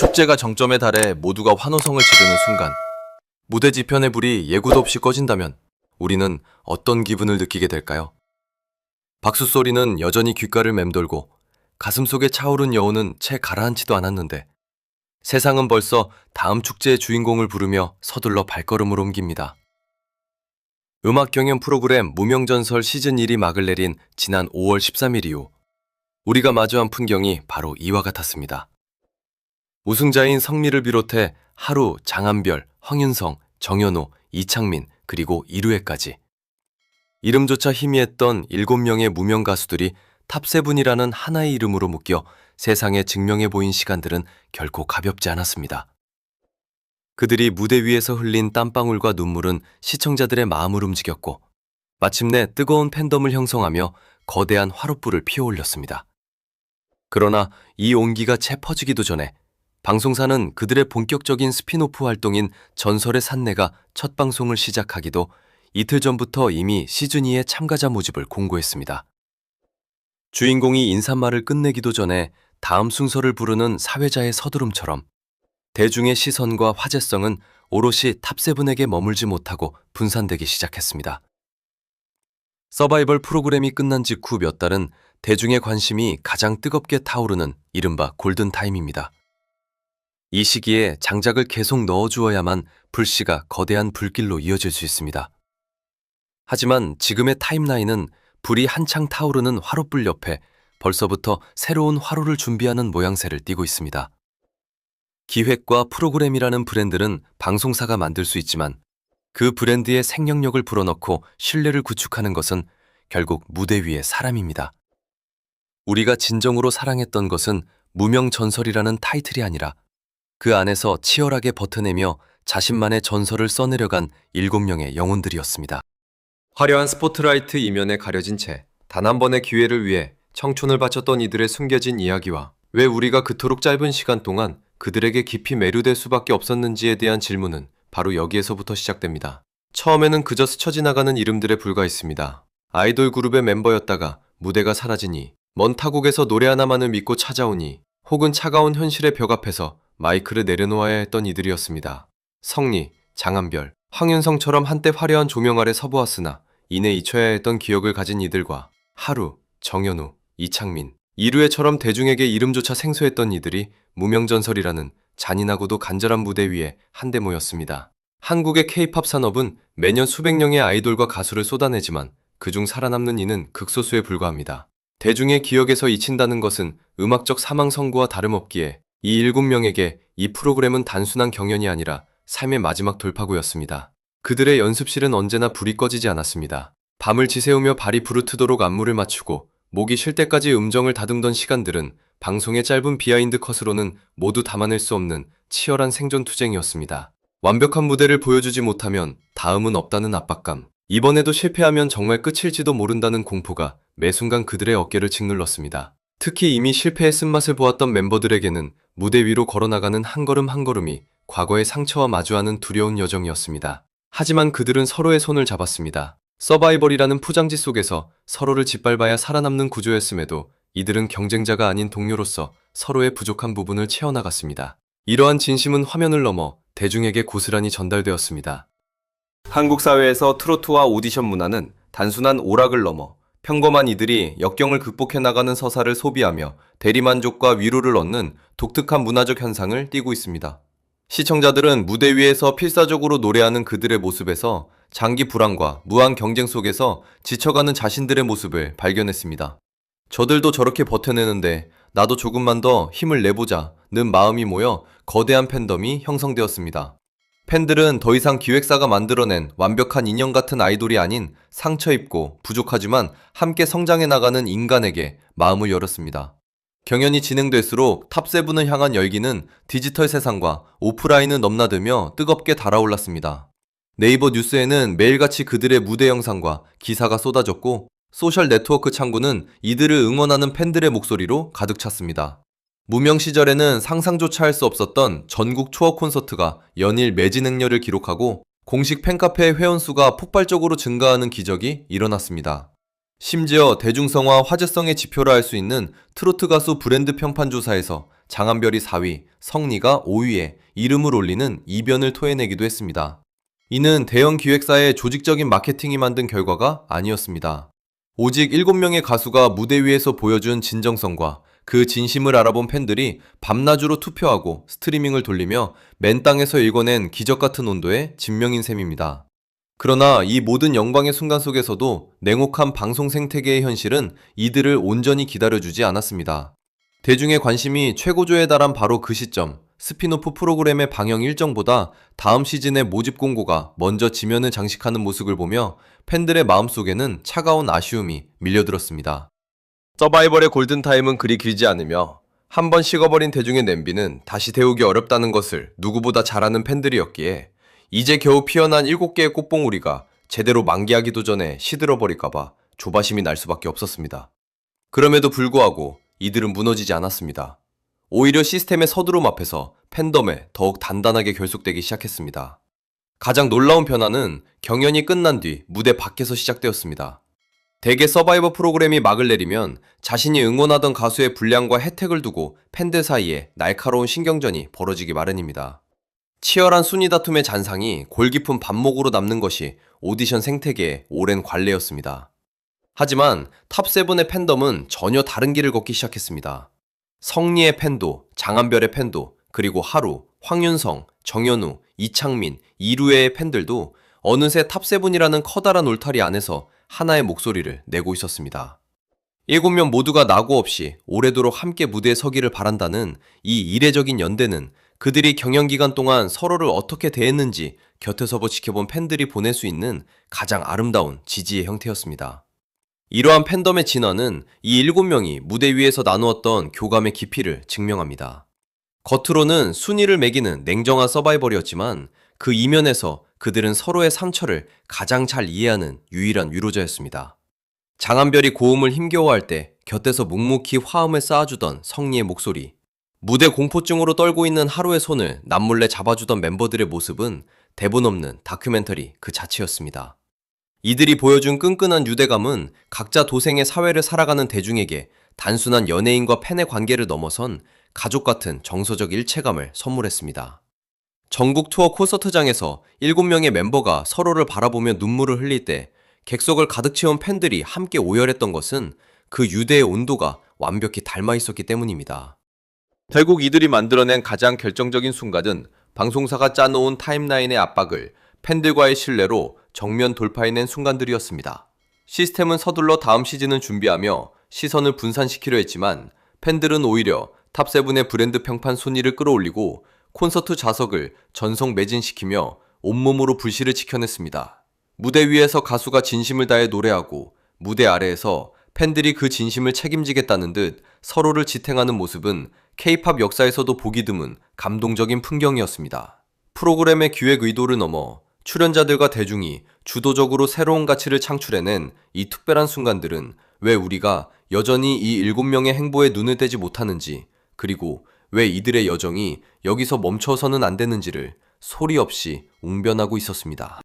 축제가 정점에 달해 모두가 환호성을 지르는 순간, 무대 뒤편의 불이 예고도 없이 꺼진다면 우리는 어떤 기분을 느끼게 될까요? 박수 소리는 여전히 귓가를 맴돌고 가슴속에 차오른 여운은 채 가라앉지도 않았는데 세상은 벌써 다음 축제의 주인공을 부르며 서둘러 발걸음을 옮깁니다. 음악 경연 프로그램 무명전설 시즌1이 막을 내린 지난 5월 13일 이후 우리가 마주한 풍경이 바로 이와 같았습니다. 우승자인 성미를 비롯해 하루, 장한별, 황윤성, 정연호, 이창민, 그리고 이루애까지 이름조차 희미했던 7명의 무명 가수들이 탑세븐이라는 하나의 이름으로 묶여 세상에 증명해 보인 시간들은 결코 가볍지 않았습니다. 그들이 무대 위에서 흘린 땀방울과 눈물은 시청자들의 마음을 움직였고 마침내 뜨거운 팬덤을 형성하며 거대한 화롯불을 피워올렸습니다. 그러나 이 온기가 채 퍼지기도 전에 방송사는 그들의 본격적인 스피노프 활동인 전설의 산내가 첫 방송을 시작하기도 이틀 전부터 이미 시즌2의 참가자 모집을 공고했습니다. 주인공이 인사말을 끝내기도 전에 다음 순서를 부르는 사회자의 서두름처럼 대중의 시선과 화제성은 오롯이 탑세븐에게 머물지 못하고 분산되기 시작했습니다. 서바이벌 프로그램이 끝난 직후 몇 달은 대중의 관심이 가장 뜨겁게 타오르는 이른바 골든타임입니다. 이 시기에 장작을 계속 넣어주어야만 불씨가 거대한 불길로 이어질 수 있습니다. 하지만 지금의 타임라인은 불이 한창 타오르는 화롯불 옆에 벌써부터 새로운 화로를 준비하는 모양새를 띠고 있습니다. 기획과 프로그램이라는 브랜드는 방송사가 만들 수 있지만 그 브랜드의 생명력을 불어넣고 신뢰를 구축하는 것은 결국 무대 위의 사람입니다. 우리가 진정으로 사랑했던 것은 무명전설이라는 타이틀이 아니라 그 안에서 치열하게 버텨내며 자신만의 전설을 써내려간 7명의 영혼들이었습니다. 화려한 스포트라이트 이면에 가려진 채 단 한 번의 기회를 위해 청춘을 바쳤던 이들의 숨겨진 이야기와 왜 우리가 그토록 짧은 시간 동안 그들에게 깊이 매료될 수밖에 없었는지에 대한 질문은 바로 여기에서부터 시작됩니다. 처음에는 그저 스쳐 지나가는 이름들에 불과했습니다. 아이돌 그룹의 멤버였다가 무대가 사라지니, 먼 타국에서 노래 하나만을 믿고 찾아오니, 혹은 차가운 현실의 벽 앞에서 마이크를 내려놓아야 했던 이들이었습니다. 성리, 장한별, 황윤성처럼 한때 화려한 조명 아래 서보았으나 이내 잊혀야 했던 기억을 가진 이들과 하루, 정연우, 이창민, 이루애처럼 대중에게 이름조차 생소했던 이들이 무명전설이라는 잔인하고도 간절한 무대 위에 한데 모였습니다. 한국의 K-팝 산업은 매년 수백 명의 아이돌과 가수를 쏟아내지만 그중 살아남는 이는 극소수에 불과합니다. 대중의 기억에서 잊힌다는 것은 음악적 사망 선고와 다름없기에 이 7명에게 이 프로그램은 단순한 경연이 아니라 삶의 마지막 돌파구였습니다. 그들의 연습실은 언제나 불이 꺼지지 않았습니다. 밤을 지새우며 발이 부르트도록 안무를 맞추고 목이 쉴 때까지 음정을 다듬던 시간들은 방송의 짧은 비하인드 컷으로는 모두 담아낼 수 없는 치열한 생존 투쟁이었습니다. 완벽한 무대를 보여주지 못하면 다음은 없다는 압박감, 이번에도 실패하면 정말 끝일지도 모른다는 공포가 매 순간 그들의 어깨를 짓눌렀습니다. 특히 이미 실패의 쓴맛을 보았던 멤버들에게는 무대 위로 걸어나가는 한 걸음 한 걸음이 과거의 상처와 마주하는 두려운 여정이었습니다. 하지만 그들은 서로의 손을 잡았습니다. 서바이벌이라는 포장지 속에서 서로를 짓밟아야 살아남는 구조였음에도 이들은 경쟁자가 아닌 동료로서 서로의 부족한 부분을 채워나갔습니다. 이러한 진심은 화면을 넘어 대중에게 고스란히 전달되었습니다. 한국 사회에서 트로트와 오디션 문화는 단순한 오락을 넘어 평범한 이들이 역경을 극복해 나가는 서사를 소비하며 대리만족과 위로를 얻는 독특한 문화적 현상을 띠고 있습니다. 시청자들은 무대 위에서 필사적으로 노래하는 그들의 모습에서 장기 불안과 무한 경쟁 속에서 지쳐가는 자신들의 모습을 발견했습니다. 저들도 저렇게 버텨내는데 나도 조금만 더 힘을 내보자는 마음이 모여 거대한 팬덤이 형성되었습니다. 팬들은 더 이상 기획사가 만들어낸 완벽한 인형 같은 아이돌이 아닌 상처 입고 부족하지만 함께 성장해 나가는 인간에게 마음을 열었습니다. 경연이 진행될수록 탑세븐을 향한 열기는 디지털 세상과 오프라인을 넘나들며 뜨겁게 달아올랐습니다. 네이버 뉴스에는 매일같이 그들의 무대 영상과 기사가 쏟아졌고 소셜 네트워크 창구는 이들을 응원하는 팬들의 목소리로 가득 찼습니다. 무명 시절에는 상상조차 할 수 없었던 전국 투어 콘서트가 연일 매진 행렬을 기록하고 공식 팬카페의 회원수가 폭발적으로 증가하는 기적이 일어났습니다. 심지어 대중성과 화제성의 지표라 할 수 있는 트로트 가수 브랜드 평판 조사에서 장한별이 4위, 성리가 5위에 이름을 올리는 이변을 토해내기도 했습니다. 이는 대형 기획사의 조직적인 마케팅이 만든 결과가 아니었습니다. 오직 7명의 가수가 무대 위에서 보여준 진정성과 그 진심을 알아본 팬들이 밤낮으로 투표하고 스트리밍을 돌리며 맨 땅에서 일궈낸 기적 같은 온도의 진명인 셈입니다. 그러나 이 모든 영광의 순간 속에서도 냉혹한 방송 생태계의 현실은 이들을 온전히 기다려주지 않았습니다. 대중의 관심이 최고조에 달한 바로 그 시점, 스피노프 프로그램의 방영 일정보다 다음 시즌의 모집 공고가 먼저 지면을 장식하는 모습을 보며 팬들의 마음속에는 차가운 아쉬움이 밀려들었습니다. 서바이벌의 골든타임은 그리 길지 않으며 한 번 식어버린 대중의 냄비는 다시 데우기 어렵다는 것을 누구보다 잘 아는 팬들이었기에 이제 겨우 피어난 7개의 꽃봉우리가 제대로 만개하기도 전에 시들어버릴까봐 조바심이 날 수밖에 없었습니다. 그럼에도 불구하고 이들은 무너지지 않았습니다. 오히려 시스템의 서두름 앞에서 팬덤에 더욱 단단하게 결속되기 시작했습니다. 가장 놀라운 변화는 경연이 끝난 뒤 무대 밖에서 시작되었습니다. 대개 서바이버 프로그램이 막을 내리면 자신이 응원하던 가수의 분량과 혜택을 두고 팬들 사이에 날카로운 신경전이 벌어지기 마련입니다. 치열한 순위 다툼의 잔상이 골깊은 반목으로 남는 것이 오디션 생태계의 오랜 관례였습니다. 하지만 탑7의 팬덤은 전혀 다른 길을 걷기 시작했습니다. 성리의 팬도, 장한별의 팬도, 그리고 하루, 황윤성, 정현우, 이창민, 이루애의 팬들도 어느새 탑7이라는 커다란 울타리 안에서 하나의 목소리를 내고 있었습니다. 7명 모두가 낙오 없이 오래도록 함께 무대에 서기를 바란다는 이 이례적인 연대는 그들이 경연기간 동안 서로를 어떻게 대했는지 곁에서 지켜본 팬들이 보낼 수 있는 가장 아름다운 지지의 형태였습니다. 이러한 팬덤의 진화는 이 7명이 무대 위에서 나누었던 교감의 깊이를 증명합니다. 겉으로는 순위를 매기는 냉정한 서바이벌이었지만 그 이면에서 그들은 서로의 상처를 가장 잘 이해하는 유일한 위로자였습니다. 장한별이 고음을 힘겨워할 때 곁에서 묵묵히 화음을 쌓아주던 성리의 목소리, 무대 공포증으로 떨고 있는 하루의 손을 남몰래 잡아주던 멤버들의 모습은 대본 없는 다큐멘터리 그 자체였습니다. 이들이 보여준 끈끈한 유대감은 각자 도생의 사회를 살아가는 대중에게 단순한 연예인과 팬의 관계를 넘어선 가족 같은 정서적 일체감을 선물했습니다. 전국 투어 콘서트장에서 7명의 멤버가 서로를 바라보며 눈물을 흘릴 때 객석을 가득 채운 팬들이 함께 오열했던 것은 그 유대의 온도가 완벽히 닮아 있었기 때문입니다. 결국 이들이 만들어낸 가장 결정적인 순간은 방송사가 짜놓은 타임라인의 압박을 팬들과의 신뢰로 정면 돌파해낸 순간들이었습니다. 시스템은 서둘러 다음 시즌을 준비하며 시선을 분산시키려 했지만 팬들은 오히려 탑7의 브랜드 평판 순위를 끌어올리고 콘서트 좌석을 전속 매진시키며 온몸으로 불씨를 지켜냈습니다. 무대 위에서 가수가 진심을 다해 노래하고 무대 아래에서 팬들이 그 진심을 책임지겠다는 듯 서로를 지탱하는 모습은 K-팝 역사에서도 보기 드문 감동적인 풍경이었습니다. 프로그램의 기획 의도를 넘어 출연자들과 대중이 주도적으로 새로운 가치를 창출해낸 이 특별한 순간들은 왜 우리가 여전히 이 7명의 행보에 눈을 떼지 못하는지, 그리고 왜 이들의 여정이 여기서 멈춰서는 안 되는지를 소리 없이 웅변하고 있었습니다.